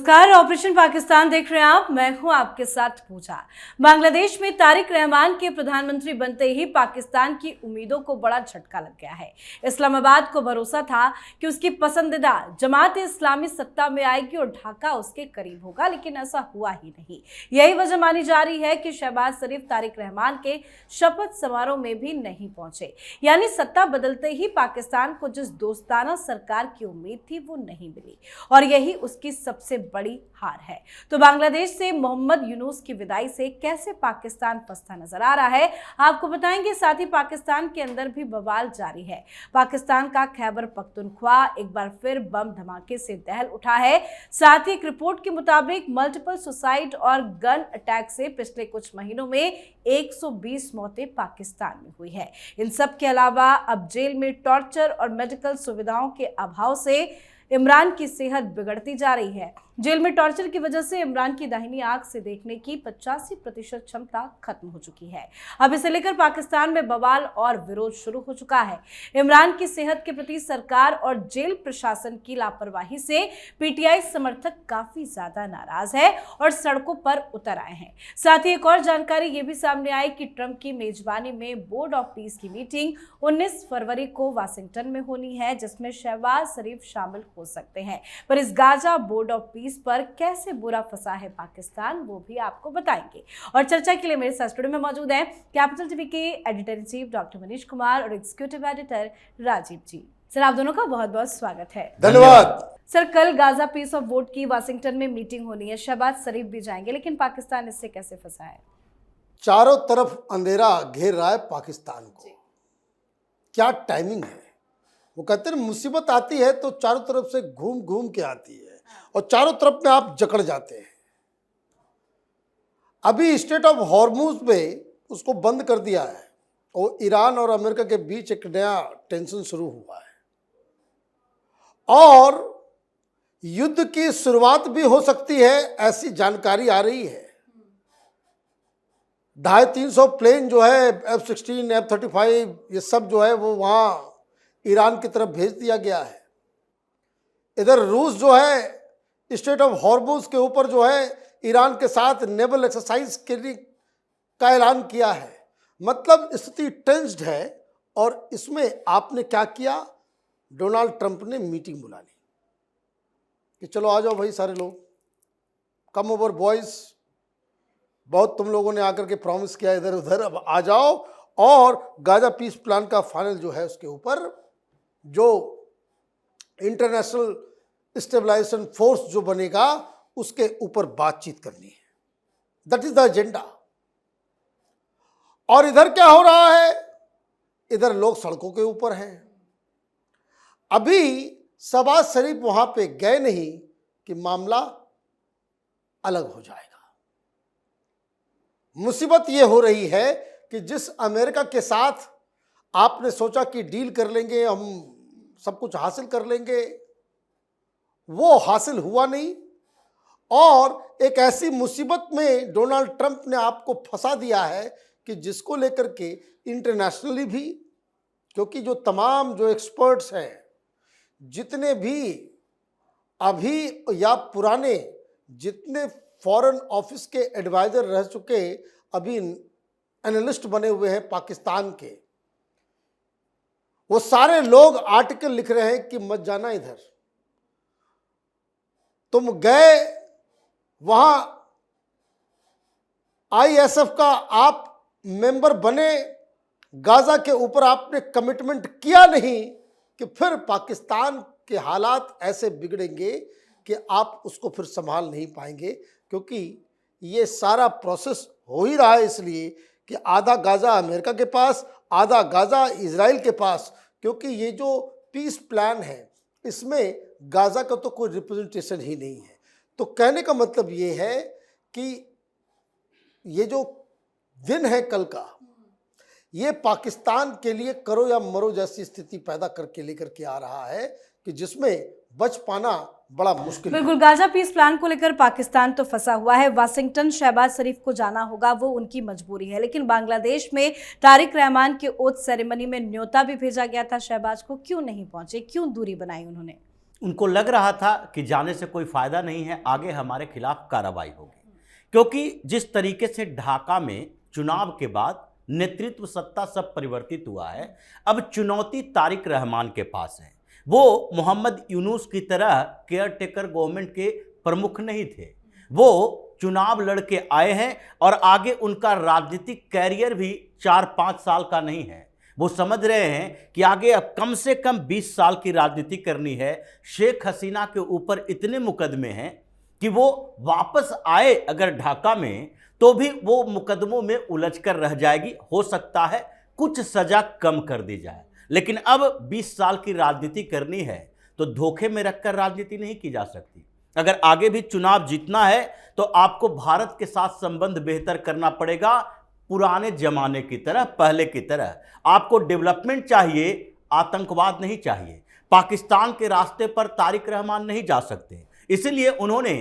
नमस्कार, ऑपरेशन पाकिस्तान देख रहे हैं आप। मैं हूं आपके साथ पूजा। बांग्लादेश में तारिक रहमान के प्रधानमंत्री बनते ही पाकिस्तान की उम्मीदों को बड़ा झटका लग गया है। इस्लामाबाद को भरोसा था कि उसकी पसंदीदा जमात इस्लामी सत्ता में आएगी और ढाका उसके करीब होगा, लेकिन ऐसा हुआ ही नहीं। यही वजह मानी जा रही है कि शहबाज शरीफ तारिक रहमान के शपथ समारोह में भी नहीं पहुंचे। यानी सत्ता बदलते ही पाकिस्तान को जिस दोस्ताना सरकार की उम्मीद थी वो नहीं मिली, और यही उसकी सबसे बड़ी हार है। तो बांग्लादेश से मोहम्मद यूनुस की विदाई से कैसे पाकिस्तान फंसता नजर आ रहा है, आपको बताएंगे। साथ ही पाकिस्तान के अंदर भी बवाल जारी है। पाकिस्तान का खैबर पख्तूनख्वा एक बार फिर बम धमाके से दहल उठा है। साथ ही एक रिपोर्ट के मुताबिक मल्टीपल सुसाइड और गन अटैक से पिछले कुछ महीनों में 120 मौतें पाकिस्तान में हुई है। इन सब के अलावा अब जेल में टॉर्चर और मेडिकल सुविधाओं के अभाव से इमरान की सेहत बिगड़ती जा रही है। जेल में टॉर्चर की वजह से इमरान की दाहिनी आंख से देखने की 85% क्षमता खत्म हो चुकी है। अब इसे लेकर पाकिस्तान में बवाल और विरोध शुरू हो चुका है। इमरान की सेहत के प्रति सरकार और जेल प्रशासन की लापरवाही से पीटीआई समर्थक काफी ज्यादा नाराज है और सड़कों पर उतर आए हैं। साथ ही एक और जानकारी ये भी सामने आई कि ट्रंप की मेजबानी में बोर्ड ऑफ पीस की मीटिंग 19 फरवरी को वाशिंगटन में होनी है, जिसमें शहबाज शरीफ शामिल हो सकते हैं। पर इस गाजा बोर्ड ऑफ पीस पर कैसे बुरा फंसा है पाकिस्तान, वो भी आपको बताएंगे। और चर्चा के लिए मेरे साथ स्टूडियो में मौजूद हैं कैपिटल टीवी के editor in chief doctor Manish Kumar और एग्जीक्यूटिव एडिटर राजीव जी। सर, आप दोनों का बहुत बहुत स्वागत है। धन्यवाद। सर, कल गाजा पीस ऑफ वोट की वाशिंगटन में मीटिंग होनी है, शहबाज शरीफ भी जाएंगे, लेकिन पाकिस्तान इससे कैसे फंसा है? चारों तरफ अंधेरा घेर रहा है पाकिस्तान को। क्या टाइमिंग है। वो कहते हैं मुसीबत आती है तो चारों तरफ से घूम घूम के आती है और चारों तरफ में आप जकड़ जाते हैं। अभी स्टेट ऑफ हॉर्मुज में उसको बंद कर दिया है और ईरान और अमेरिका के बीच एक नया टेंशन शुरू हुआ है और युद्ध की शुरुआत भी हो सकती है, ऐसी जानकारी आ रही है। 250-300 प्लेन जो है F-16, F-35 ये सब जो है वो वहाँ ईरान की तरफ भेज दिया गया है। इधर रूस जो है स्टेट ऑफ हॉर्मुज के ऊपर जो है ईरान के साथ नेवल एक्सरसाइज के लिए का ऐलान किया है। मतलब स्थिति टेंस्ड है। और इसमें आपने क्या किया, डोनाल्ड ट्रंप ने मीटिंग बुला ली कि चलो आ जाओ भाई सारे लोग, कम ओवर बॉयज, बहुत तुम लोगों ने आकर के प्रॉमिस किया इधर उधर, अब आ जाओ और गाजा पीस प्लान का फाइनल जो है उसके ऊपर जो इंटरनेशनल स्टेबलाइजेशन फोर्स जो बनेगा उसके ऊपर बातचीत करनी है। That is the agenda. और इधर क्या हो रहा है, इधर लोग सड़कों के ऊपर हैं। अभी शहबाज शरीफ वहां पे गए नहीं कि मामला अलग हो जाएगा। मुसीबत यह हो रही है कि जिस अमेरिका के साथ आपने सोचा कि डील कर लेंगे, हम सब कुछ हासिल कर लेंगे, वो हासिल हुआ नहीं। और एक ऐसी मुसीबत में डोनाल्ड ट्रंप ने आपको फंसा दिया है कि जिसको लेकर के इंटरनेशनली भी, क्योंकि जो तमाम जो एक्सपर्ट्स हैं, जितने भी अभी या पुराने जितने फॉरेन ऑफिस के एडवाइजर रह चुके, अभी एनालिस्ट बने हुए हैं पाकिस्तान के, वो सारे लोग आर्टिकल लिख रहे हैं कि मत जाना इधर। तुम गए वहां आईएसएफ का आप मेंबर बने, गाजा के ऊपर आपने कमिटमेंट किया नहीं कि फिर पाकिस्तान के हालात ऐसे बिगड़ेंगे कि आप उसको फिर संभाल नहीं पाएंगे। क्योंकि ये सारा प्रोसेस हो ही रहा है इसलिए कि आधा गाजा अमेरिका के पास, आधा गाजा इजराइल के पास, क्योंकि ये जो पीस प्लान है इसमें गाजा का तो कोई रिप्रेजेंटेशन ही नहीं है। तो कहने का मतलब ये है कि ये जो दिन है कल का, ये पाकिस्तान के लिए करो या मरो जैसी स्थिति पैदा करके लेकर के आ रहा है कि जिसमें बच पाना बड़ा मुश्किल है। बिल्कुल, गाजा पीस प्लान को लेकर पाकिस्तान तो फंसा हुआ है। वाशिंगटन शहबाज शरीफ को जाना होगा, वो उनकी मजबूरी है। लेकिन बांग्लादेश में तारिक रहमान के ओथ सेरेमनी में न्योता भी भेजा गया था शहबाज को, क्यों नहीं पहुंचे, क्यों दूरी बनाई उन्होंने? उनको लग रहा था कि जाने से कोई फायदा नहीं है, आगे हमारे खिलाफ कार्रवाई होगी, क्योंकि जिस तरीके से ढाका में चुनाव के बाद नेतृत्व सत्ता सब परिवर्तित हुआ है, अब चुनौती तारिक रहमान के पास है। वो मोहम्मद यूनुस की तरह केयर टेकर गवर्नमेंट के प्रमुख नहीं थे, वो चुनाव लड़के आए हैं और आगे उनका राजनीतिक कैरियर भी 4-5 साल का नहीं है। वो समझ रहे हैं कि आगे अब कम से कम 20 साल की राजनीति करनी है। शेख हसीना के ऊपर इतने मुकदमे हैं कि वो वापस आए अगर ढाका में तो भी वो मुकदमों में उलझ कर रह जाएगी। हो सकता है कुछ सजा कम कर दी जाए, लेकिन अब 20 साल की राजनीति करनी है तो धोखे में रखकर राजनीति नहीं की जा सकती। अगर आगे भी चुनाव जीतना है तो आपको भारत के साथ संबंध बेहतर करना पड़ेगा, पुराने जमाने की तरह, पहले की तरह। आपको डेवलपमेंट चाहिए, आतंकवाद नहीं चाहिए। पाकिस्तान के रास्ते पर तारिक रहमान नहीं जा सकते, इसलिए उन्होंने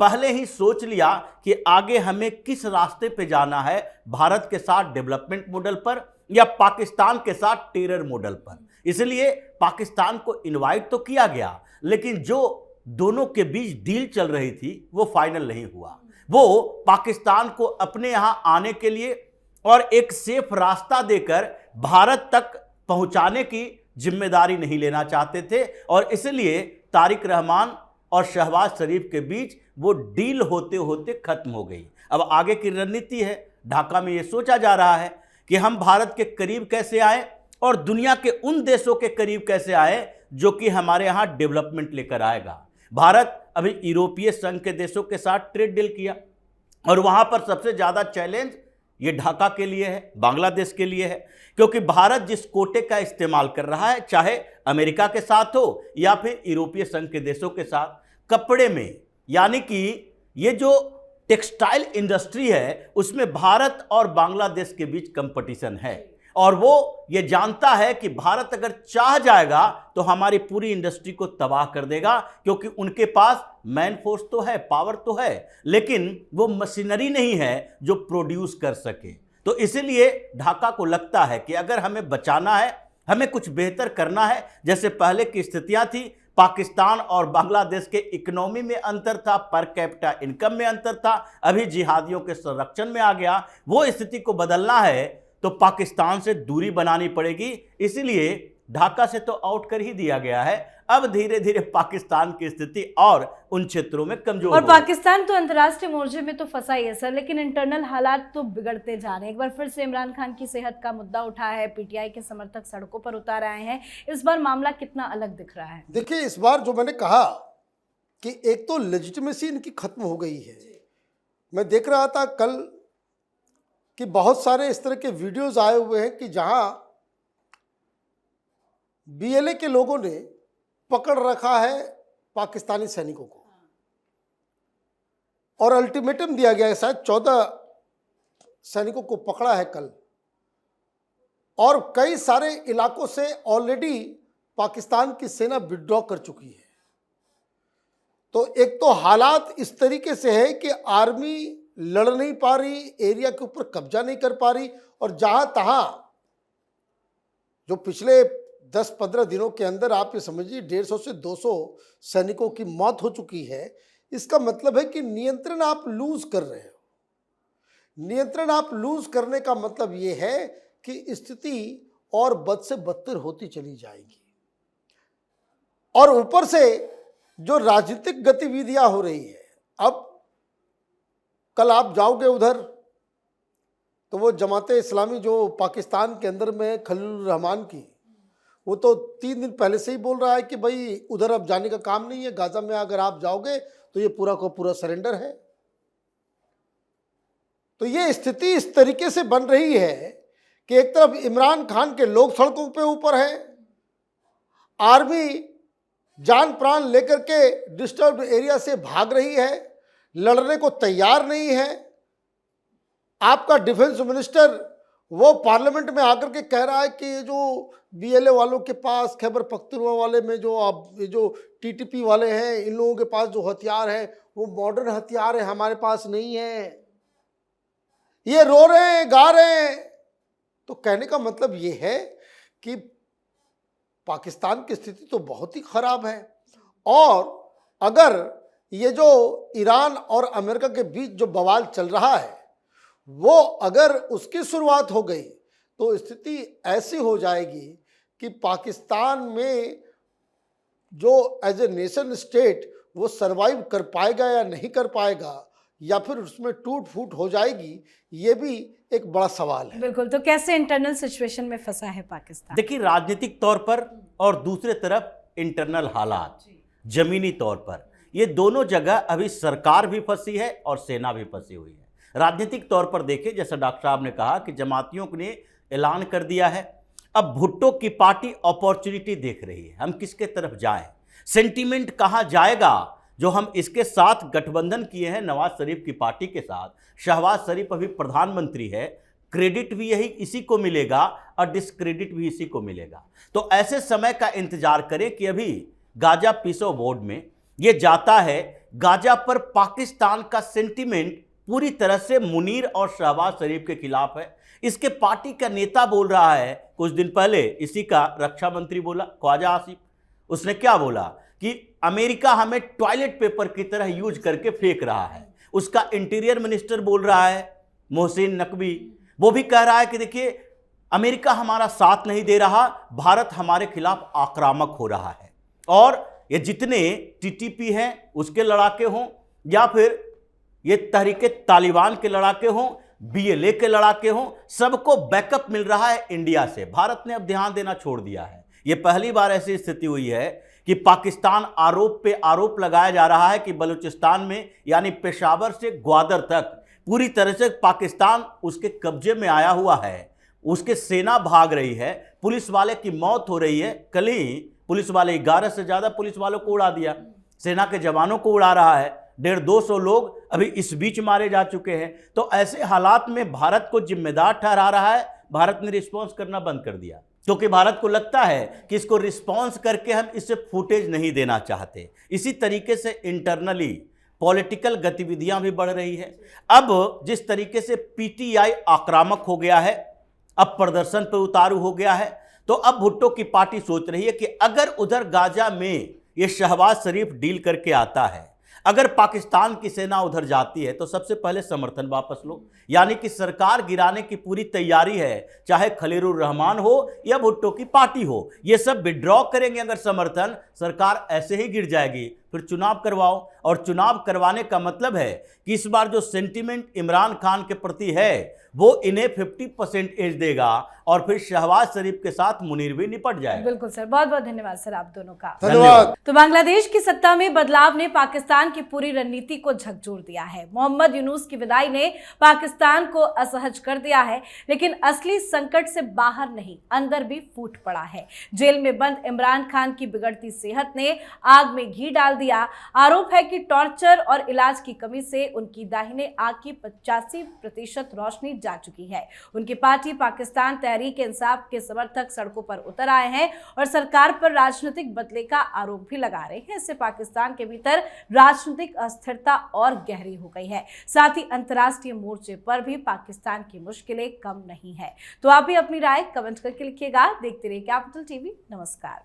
पहले ही सोच लिया कि आगे हमें किस रास्ते पे जाना है, भारत के साथ डेवलपमेंट मॉडल पर या पाकिस्तान के साथ टेरर मॉडल पर। इसलिए पाकिस्तान को इनवाइट तो किया गया, लेकिन जो दोनों के बीच डील चल रही थी वो फाइनल नहीं हुआ। वो पाकिस्तान को अपने यहां आने के लिए और एक सेफ रास्ता देकर भारत तक पहुंचाने की जिम्मेदारी नहीं लेना चाहते थे, और इसलिए तारिक रहमान और शहबाज शरीफ के बीच वो डील होते होते खत्म हो गई। अब आगे की रणनीति है, ढाका में ये सोचा जा रहा है कि हम भारत के करीब कैसे आए और दुनिया के उन देशों के करीब कैसे आए जो कि हमारे यहाँ डेवलपमेंट लेकर आएगा। भारत अभी यूरोपीय संघ के देशों के साथ ट्रेड डील किया और वहाँ पर सबसे ज़्यादा चैलेंज ये ढाका के लिए है, बांग्लादेश के लिए है, क्योंकि भारत जिस कोटे का इस्तेमाल कर रहा है, चाहे अमेरिका के साथ हो या फिर यूरोपीय संघ के देशों के साथ, कपड़े में, यानी कि ये जो टेक्सटाइल इंडस्ट्री है उसमें भारत और बांग्लादेश के बीच कंपटीशन है, और वो ये जानता है कि भारत अगर चाह जाएगा तो हमारी पूरी इंडस्ट्री को तबाह कर देगा, क्योंकि उनके पास मैन फोर्स तो है, पावर तो है, लेकिन वो मशीनरी नहीं है जो प्रोड्यूस कर सके। तो इसीलिए ढाका को लगता है कि अगर हमें बचाना है, हमें कुछ बेहतर करना है, जैसे पहले की स्थितियां थी, पाकिस्तान और बांग्लादेश के इकोनॉमी में अंतर था, पर कैपिटा इनकम में अंतर था, अभी जिहादियों के संरक्षण में आ गया, वो स्थिति को बदलना है तो पाकिस्तान से दूरी बनानी पड़ेगी। इसीलिए ढाका से तो आउट कर ही दिया गया है, अब धीरे धीरे पाकिस्तान की स्थिति और उन क्षेत्रों में कमजोर और पाकिस्तान तो अंतर्राष्ट्रीय मोर्चे में तो फंसा ही है सर, लेकिन इंटरनल हालात तो बिगड़ते जा रहे हैं। एक बार फिर से इमरान खान की सेहत का मुद्दा उठा है, पीटीआई के समर्थक सड़कों पर उतर आए हैं। इस बार मामला कितना अलग दिख रहा है? देखिए, इस बार जो मैंने कहा कि एक तो लेजिटिमेसी इनकी खत्म हो गई है। मैं देख रहा था कल कि बहुत सारे इस तरह के वीडियोस आए हुए हैं कि जहां बीएलए के लोगों ने पकड़ रखा है पाकिस्तानी सैनिकों को और अल्टीमेटम दिया गया है। शायद 14 सैनिकों को पकड़ा है कल, और कई सारे इलाकों से ऑलरेडी पाकिस्तान की सेना विड्रॉ कर चुकी है। तो एक तो हालात इस तरीके से है कि आर्मी लड़ नहीं पा रही, एरिया के ऊपर कब्जा नहीं कर पा रही, और जहां तहां जो पिछले 10-15 दिनों के अंदर आप ये समझिए 150 से 200 सैनिकों की मौत हो चुकी है। इसका मतलब है कि नियंत्रण आप लूज कर रहे हो। नियंत्रण आप लूज करने का मतलब ये है कि स्थिति और बद से बदतर होती चली जाएगी, और ऊपर से जो राजनीतिक गतिविधियां हो रही है, अब कल आप जाओगे उधर तो वो जमाते इस्लामी जो पाकिस्तान के अंदर में है, खलील रहमान की, वो तो 3 दिन पहले से ही बोल रहा है कि भाई उधर अब जाने का काम नहीं है, गाजा में अगर आप जाओगे तो ये पूरा का पूरा सरेंडर है। तो ये स्थिति इस तरीके से बन रही है कि एक तरफ इमरान खान के लोग सड़कों पे ऊपर है, आर्मी जान प्राण लेकर के डिस्टर्ब्ड एरिया से भाग रही है, लड़ने को तैयार नहीं है। आपका डिफेंस मिनिस्टर वो पार्लियामेंट में आकर के कह रहा है कि ये जो बीएलए वालों के पास, खैबर पख्तूनख्वा वाले में जो टीटीपी वाले हैं, इन लोगों के पास जो हथियार है वो मॉडर्न हथियार है, हमारे पास नहीं है। ये रो रहे हैं, गा रहे हैं। तो कहने का मतलब ये है कि पाकिस्तान की स्थिति तो बहुत ही खराब है, और अगर ये जो ईरान और अमेरिका के बीच जो बवाल चल रहा है वो अगर उसकी शुरुआत हो गई तो स्थिति ऐसी हो जाएगी कि पाकिस्तान में जो एज ए नेशन स्टेट वो सरवाइव कर पाएगा या नहीं कर पाएगा, या फिर उसमें टूट फूट हो जाएगी, ये भी एक बड़ा सवाल है। बिल्कुल, तो कैसे इंटरनल सिचुएशन में फंसा है पाकिस्तान? देखिए, राजनीतिक तौर पर और दूसरे तरफ इंटरनल हालात, जमीनी तौर पर, ये दोनों जगह अभी सरकार भी फंसी है और सेना भी फंसी हुई है। राजनीतिक तौर पर देखें, जैसा डॉक्टर साहब ने कहा कि जमातियों ने ऐलान कर दिया है, अब भुट्टो की पार्टी अपॉर्चुनिटी देख रही है, हम किसके तरफ जाएं, सेंटीमेंट कहाँ जाएगा। जो हम इसके साथ गठबंधन किए हैं नवाज शरीफ की पार्टी के साथ, शहबाज शरीफ अभी प्रधानमंत्री है, क्रेडिट भी यही इसी को मिलेगा और डिस्क्रेडिट भी इसी को मिलेगा। तो ऐसे समय का इंतजार करें कि अभी गाजा पीसो बोर्ड में ये जाता है, गाजा पर पाकिस्तान का सेंटीमेंट पूरी तरह से मुनीर और शहबाज शरीफ के खिलाफ है। इसके पार्टी का नेता बोल रहा है, कुछ दिन पहले इसी का रक्षा मंत्री बोला, ख्वाजा आसिफ, उसने क्या बोला कि अमेरिका हमें टॉयलेट पेपर की तरह यूज करके फेंक रहा है। उसका इंटीरियर मिनिस्टर बोल रहा है मोहसिन नकवी, वो भी कह रहा है कि देखिए अमेरिका हमारा साथ नहीं दे रहा, भारत हमारे खिलाफ आक्रामक हो रहा है। और ये जितने टीटीपी हैं उसके लड़ाके हों या फिर ये तहरीके तालिबान के लड़ाके हों, बीएलए के लड़ाके हों, सबको बैकअप मिल रहा है इंडिया से। भारत ने अब ध्यान देना छोड़ दिया है। ये पहली बार ऐसी स्थिति हुई है कि पाकिस्तान आरोप पे आरोप लगाया जा रहा है कि बलूचिस्तान में यानी पेशावर से ग्वादर तक पूरी तरह से पाकिस्तान उसके कब्जे में आया हुआ है, उसके सेना भाग रही है, पुलिस वाले की मौत हो रही है। कल ही पुलिस वाले 11 से ज़्यादा पुलिस वालों को उड़ा दिया, सेना के जवानों को उड़ा रहा है, 150-200 लोग अभी इस बीच मारे जा चुके हैं। तो ऐसे हालात में भारत को जिम्मेदार ठहरा रहा है। भारत ने रिस्पॉन्स करना बंद कर दिया क्योंकि भारत को लगता है कि इसको रिस्पॉन्स करके हम इससे फुटेज नहीं देना चाहते। इसी तरीके से इंटरनली पॉलिटिकल गतिविधियां भी बढ़ रही है। अब जिस तरीके से पीटीआई आक्रामक हो गया है, अब प्रदर्शन पर उतारू हो गया है, तो अब भुट्टो की पार्टी सोच रही है कि अगर उधर गाजा में ये शहबाज शरीफ डील करके आता है, अगर पाकिस्तान की सेना उधर जाती है तो सबसे पहले समर्थन वापस लो, यानी कि सरकार गिराने की पूरी तैयारी है, चाहे खलीलुर रहमान हो या भुट्टो की पार्टी हो, ये सब विड्रॉ करेंगे अगर समर्थन, सरकार ऐसे ही गिर जाएगी। फिर चुनाव करवाओ, और चुनाव करवाने का मतलब है कि इस बार जो सेंटीमेंट इमरान खान के प्रति है वो इन्हें 50% एज देगा और फिर शहबाज शरीफ के साथ मुनीर भी निपट जाएगा। बिल्कुल सर, बहुत बहुत धन्यवाद सर आप दोनों का। धन्यवाद। तो बांग्लादेश की सत्ता में बदलाव ने पाकिस्तान की पूरी रणनीति को झकझोर दिया है। मोहम्मद यूनुस की विदाई ने पाकिस्तान को असहज कर दिया है, लेकिन असली संकट से बाहर नहीं, अंदर भी फूट पड़ा है। जेल में बंद इमरान खान की बिगड़ती सेहत ने आग में घी डाल दिया। आरोप है कि टॉर्चर और इलाज की कमी से उनकी दाहिने आंख की 85% रोशनी जा चुकी है। उनकी पार्टी पाकिस्तान तहरीक इंसाफ के समर्थक सड़कों पर उतर आए हैं और सरकार पर राजनीतिक बदले का आरोप भी लगा रहे हैं। इससे पाकिस्तान के भीतर राजनीतिक अस्थिरता और गहरी हो गई है। साथ ही अंतर्राष्ट्रीय मोर्चे पर भी पाकिस्तान की मुश्किलें कम नहीं है। तो आप भी अपनी राय कमेंट करके लिखिएगा। देखते रहिए कैपिटल टीवी। नमस्कार।